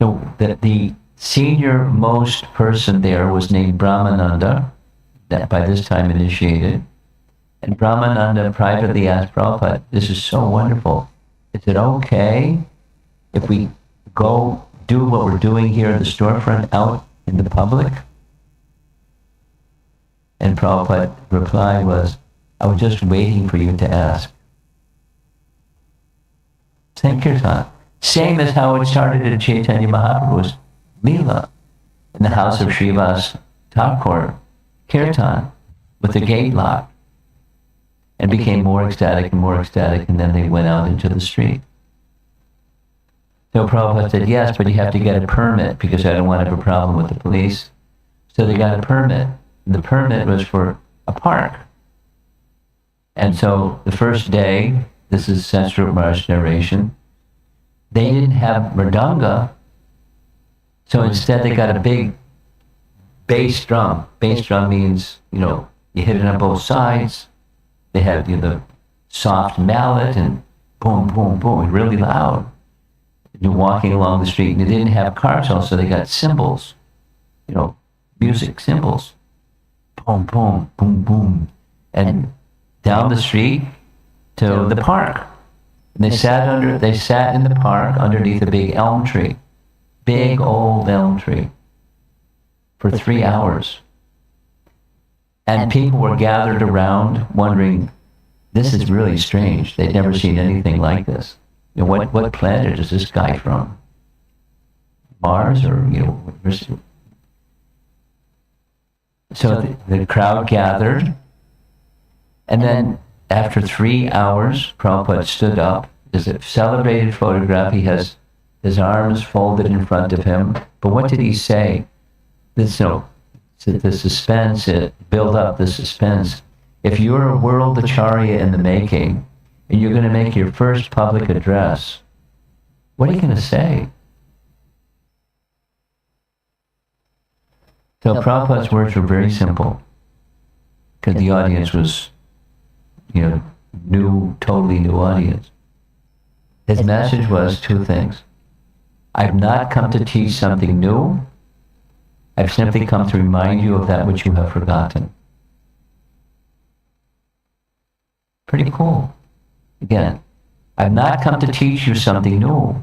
So the senior most person there was named Brahmananda, that by this time initiated. And Brahmananda privately asked Prabhupada, this is so wonderful. Is it okay if we go do what we're doing here at the storefront out in the public? And Prabhupada's reply was, I was just waiting for you to ask. Same kirtan. Same as how it started at Chaitanya Mahaprabhu's Leela in the house of Srivas Thakur, kirtan, with the gate locked. And became more ecstatic, and then they went out into the street. So Prabhupada said, yes, but you have to get a permit because I don't want to have a problem with the police. So they got a permit. The permit was for a park. And so the first day, this is Sensrup Maharaj's narration, they didn't have mridanga, so instead they got a big bass drum. Bass drum means, you hit it on both sides. They had the soft mallet and boom, boom, boom, really loud. You're walking along the street, and they didn't have cars, so they got cymbals, music cymbals. Boom, boom, boom, boom. And down the street to the park. And they sat in the park underneath a big elm tree, big old elm tree, for 3 hours. And people were gathered around wondering, this is really strange. They'd never seen anything like this. What planet is this guy from? Mars or, So the crowd gathered, and then after 3 hours, Prabhupada stood up. There's a celebrated photograph. He has his arms folded in front of him. But what did he say? The suspense, build up the suspense. If you're a world acharya in the making, and you're going to make your first public address, what are you going to say? So Prabhupada's words were very simple, because the audience was, totally new audience. His message was 2 things. I've not come to teach something new. I've simply come to remind you of that which you have forgotten. Pretty cool. Again, I've not come to teach you something new.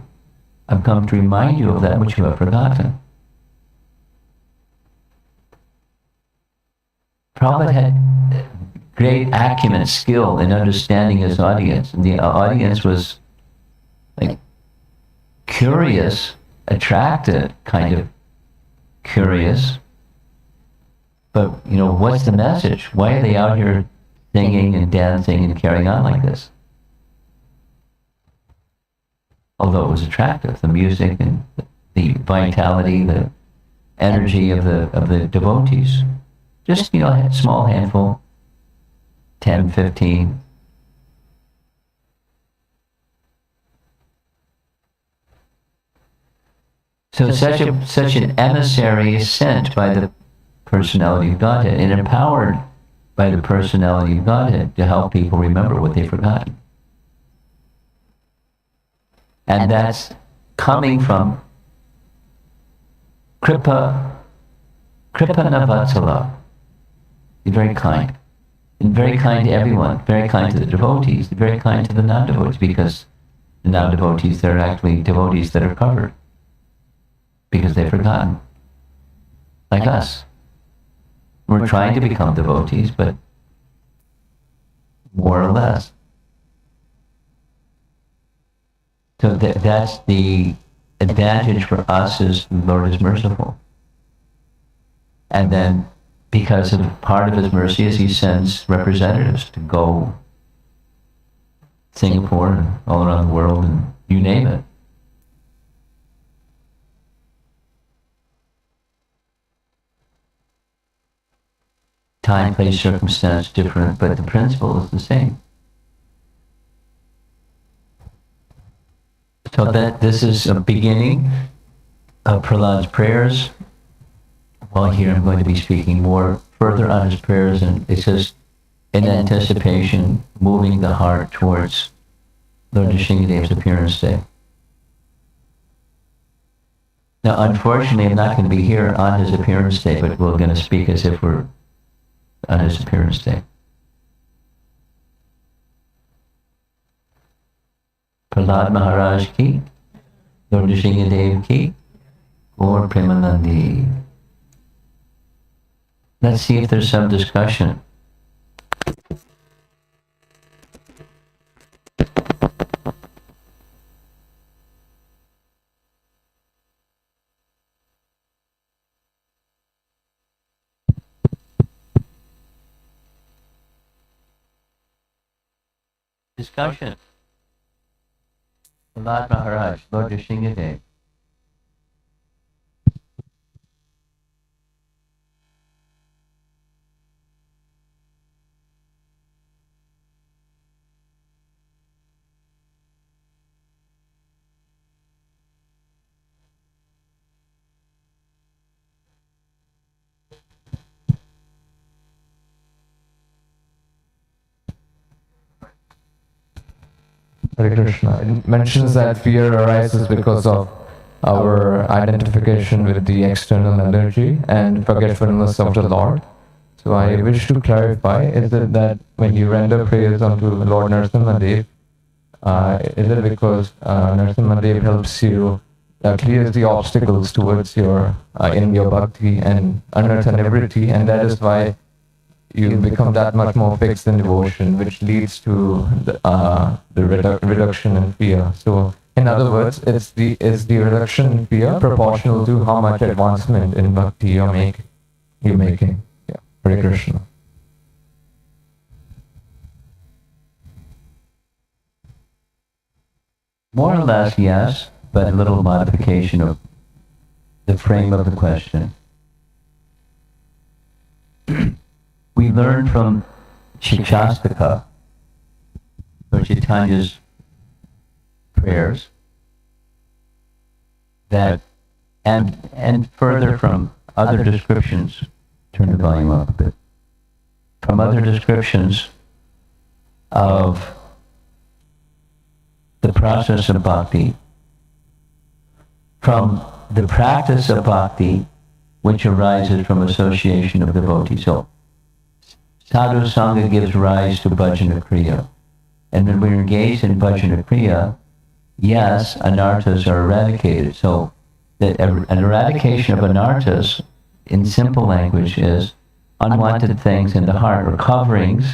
I've come to remind you of that which you have forgotten. Prabhupada had great acumen, skill in understanding his audience. And the audience was like curious, attracted, kind of curious. But, you know, what's the message? Why are they out here singing and dancing and carrying on like this? Although it was attractive, the music and the vitality, the energy of the devotees. Just, you know, a small handful, 10, 15. So such an emissary is sent by the personality of Godhead and empowered by the personality of Godhead to help people remember what they've forgotten. And that's coming from Kripa Navatsala. He's very kind. And very kind to everyone, very kind to the devotees, very kind to the non-devotees, because the non-devotees, they're actually devotees that are covered, because they've forgotten. Like us. We're trying to become devotees, but more or less. So that's the advantage for us, is the Lord is merciful. And then, because of part of his mercy, is he sends representatives to go Singapore and all around the world, and you name it. Time, place, circumstance different, but the principle is the same. So that this is a beginning of Prahlad's prayers. Well, here I'm going to be speaking more further on his prayers, and it's just in anticipation, moving the heart towards Lord Nrisimha's appearance day. Now, unfortunately, I'm not going to be here on his appearance day, but we're going to speak as if we're on his appearance day. Prahlad Maharaj ki, Lord Nrisimha ki, or Premanandi. Let's see if there's some discussion. Discussion. Prahlad Maharaj, Lord Nrisimha. Hare Krishna. It mentions that fear arises because of our identification with the external energy and forgetfulness of the Lord. So I wish to clarify, is it that when you render prayers unto Lord Nrisimha, is it because Nrisimha helps you, clears the obstacles towards your, in your bhakti and unearth inebriety, and that is why you become that much more fixed in devotion, which leads to the reduction in fear. So, in other words, is the reduction in fear proportional to how much advancement in bhakti you're making? Yeah. Hare Krishna. More or less, yes, but a little modification of the frame of the question. We learn from Shikshastaka, or Chaitanya's prayers, that, and further from other descriptions, turn the volume up a bit, from other descriptions of the process of bhakti, from the practice of bhakti, which arises from association of devotees. So, Sadhu Sangha gives rise to Bhajana Kriya. And when we're engaged in Bhajana Kriya, yes, anarthas are eradicated. So an eradication of anarthas, in simple language, is unwanted things in the heart or coverings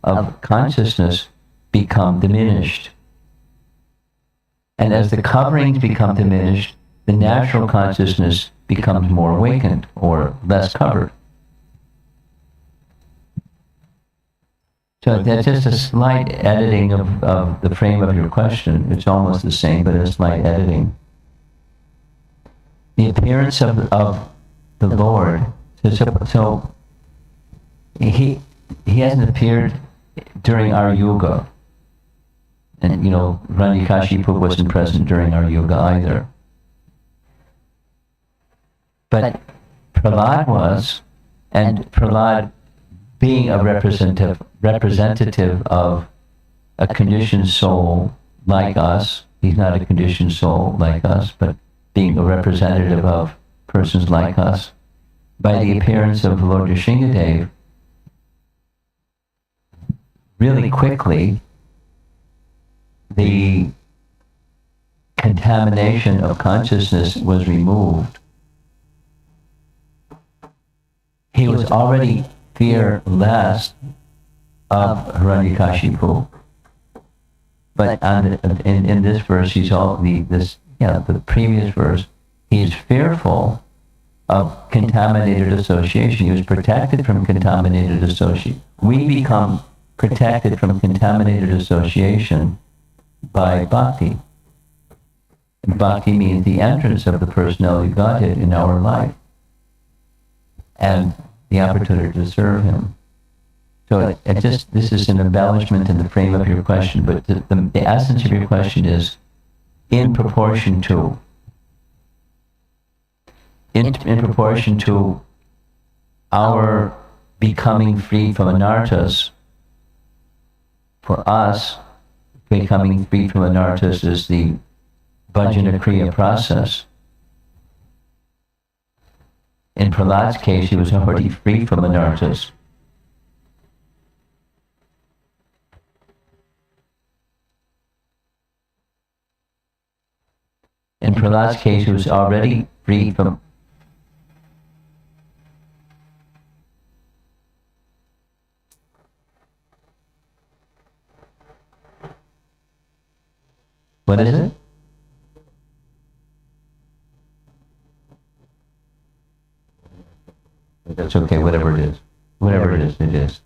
of consciousness become diminished. And as the coverings become diminished, the natural consciousness becomes more awakened or less covered. So that's just a slight editing of the frame of your question. It's almost the same, but a slight editing. The appearance of the Lord, so he hasn't appeared during our yuga. And, Hiranyakashipu wasn't present during our yuga either. But Prahlad was, and Prahlad, being a representative of a conditioned soul like us, he's not a conditioned soul like us, but being a representative of persons like us, by the appearance of Lord Nrisimha, really quickly, the contamination of consciousness was removed. He was already fearless of Hiranyakashipu, but in this verse, the previous verse, he's fearful of contaminated association. He was protected from contaminated association. We become protected from contaminated association by bhakti. Bhakti means the entrance of the personality of Godhead in our life and the opportunity to serve Him. So this is an embellishment in the frame of your question, but the essence of your question is in proportion to our becoming free from anarthas. For us, becoming free from anarthas is the bhajana kriya process. In Prahlad's case, he was already free from anarthas. In Prahlad's case, he was already free from... What is it? That's okay, whatever it is. Whatever it is, it is.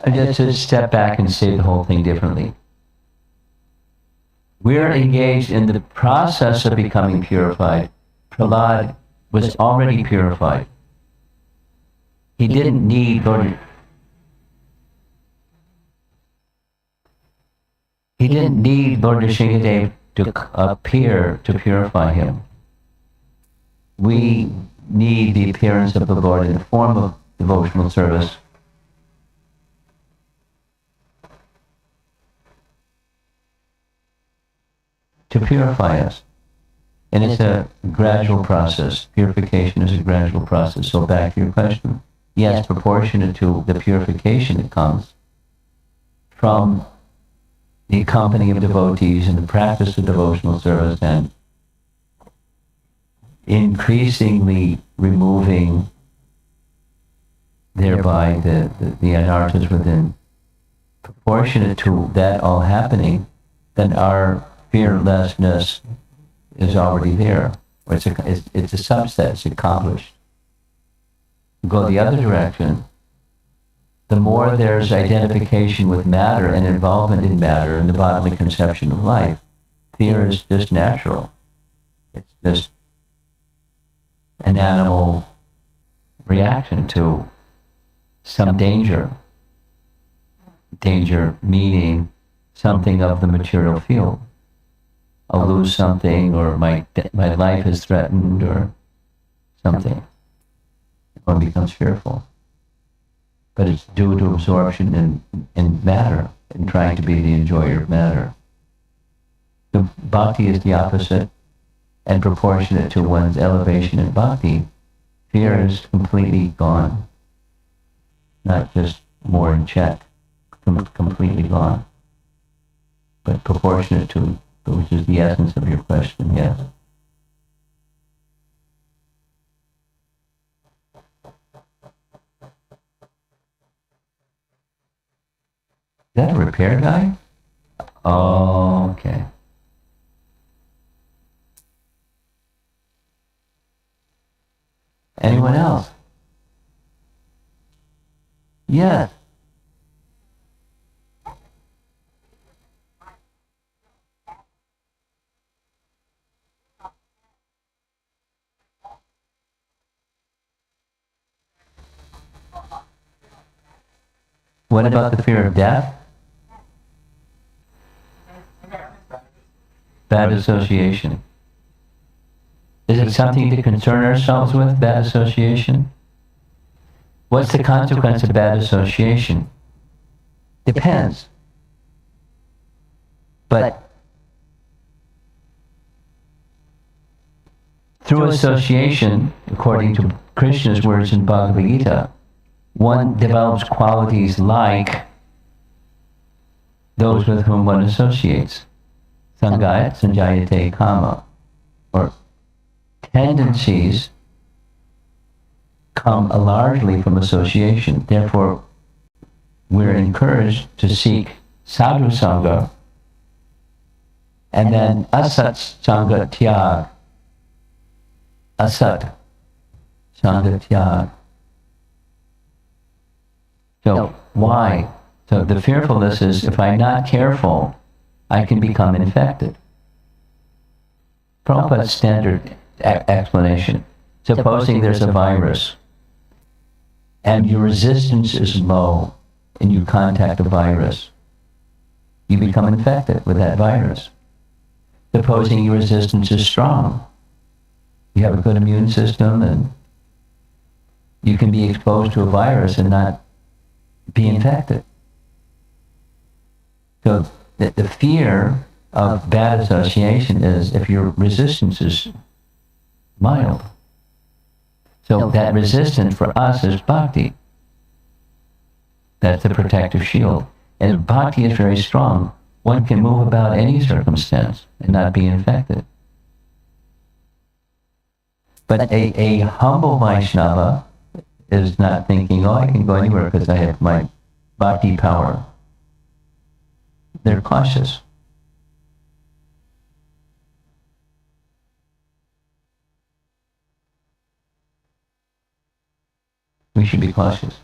I just to step back and say the whole thing differently. We're engaged in the process of becoming purified. Prahlad was already purified. He didn't need Lord Nrisimha to appear to purify him. We need the appearance of the Lord in the form of devotional service to purify us. And it's a gradual process. Purification is a gradual process. So back to your question. Yes, proportionate to the purification that comes from the accompanying of devotees and the practice of devotional service and increasingly removing thereby the anarthas within. Proportionate to that all happening, then our fearlessness is already there. It's a subset, it's accomplished. Go the other direction, the more there's identification with matter and involvement in matter and the bodily conception of life, fear is just natural. It's just an animal reaction to some danger. Danger meaning something of the material field. I'll lose something, or my life is threatened, or something. One becomes fearful. But it's due to absorption in matter, and trying to be the enjoyer of matter. The bhakti is the opposite, and proportionate to one's elevation in bhakti, fear is completely gone. Not just more in check, completely gone. But proportionate to, which is the essence of your question, yes. Is that a repair guy? Oh, okay. Anyone else? Yes. What about the fear of death? Bad association. Is it something to concern ourselves with, bad association? What's the consequence of bad association? Depends. But through association, according to Krishna's words in Bhagavad Gita, one develops qualities like those with whom one associates. Sangayat sanjayate kama, or tendencies come largely from association. Therefore, we're encouraged to seek sadhu sangha and then asat sangha tyag. Asat sangha tyag. So why? So the fearfulness is, if I'm not careful, I can become infected. Prabhupada's standard explanation. Supposing there's a virus and your resistance is low and you contact the virus, you become infected with that virus. Supposing your resistance is strong, you have a good immune system and you can be exposed to a virus and not be infected. So the fear of bad association is if your resistance is mild. So that resistance for us is bhakti. That's the protective shield. And if bhakti is very strong, one can move about any circumstance and not be infected. But a humble Vaishnava is not thinking, oh, I can go anywhere because I have my bhakti power. They're cautious. We should be cautious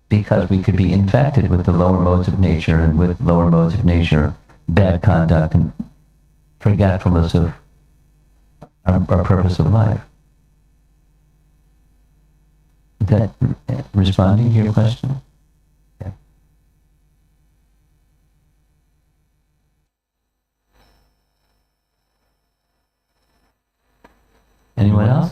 because we could be infected with the lower modes of nature, and with lower modes of nature, bad conduct and forgetfulness of our purpose of life. Is that responding to your question? Yeah. Anyone else?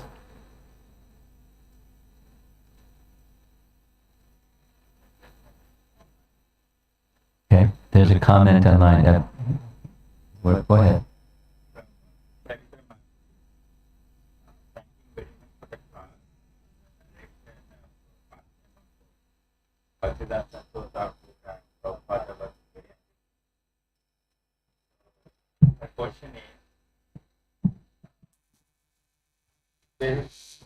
Okay, there's a comment online. Go ahead. The question is, there is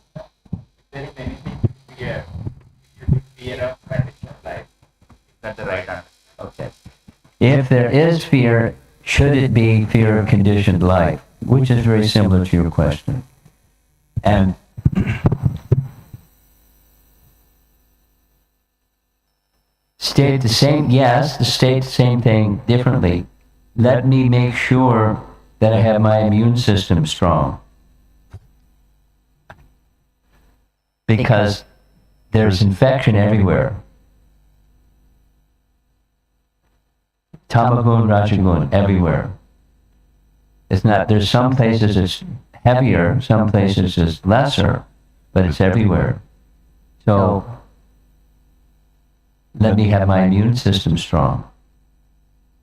anything to fear? You should fear of conditional life. Is that the right answer? Okay. If there is fear, should it be fear of conditioned life? Which is very similar to your question. And state the same, yes, state the same thing differently. Let me make sure that I have my immune system strong. Because there's infection everywhere. Tamagun, Rajagun, everywhere. It's not, there's some places it's heavier, some places it's lesser, but it's everywhere. So, let me have my immune system strong.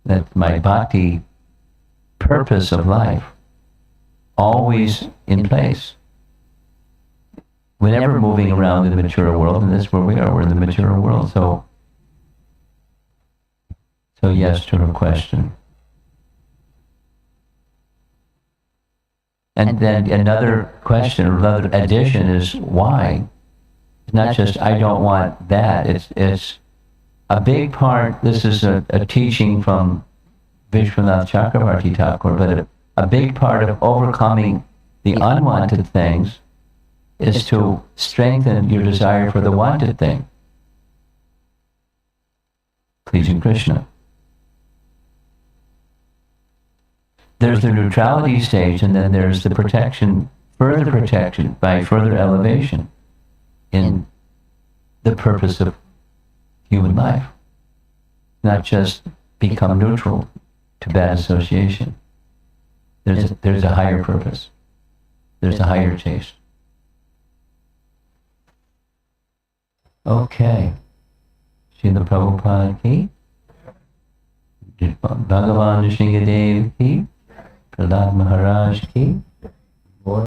Let my bhakti purpose of life always in place. Whenever moving around in the material world, and that's where we are, we're in the material world, so So yes to her question. And then another question, or another addition is why? It's not just, I don't want that. It's a big part, this is a teaching from Vishwanath Chakravarti Thakur, but a big part of overcoming the unwanted things is to strengthen your desire for the wanted thing. Pleasing Krishna. There's the neutrality stage, and then there's the protection, further protection by further elevation in the purpose of human life. Not just become neutral to bad association. There's a higher purpose. There's a higher taste. Okay. Srila Prabhupada ki, Bhagavan Nrisimha ki, Prahlad Maharaj ki.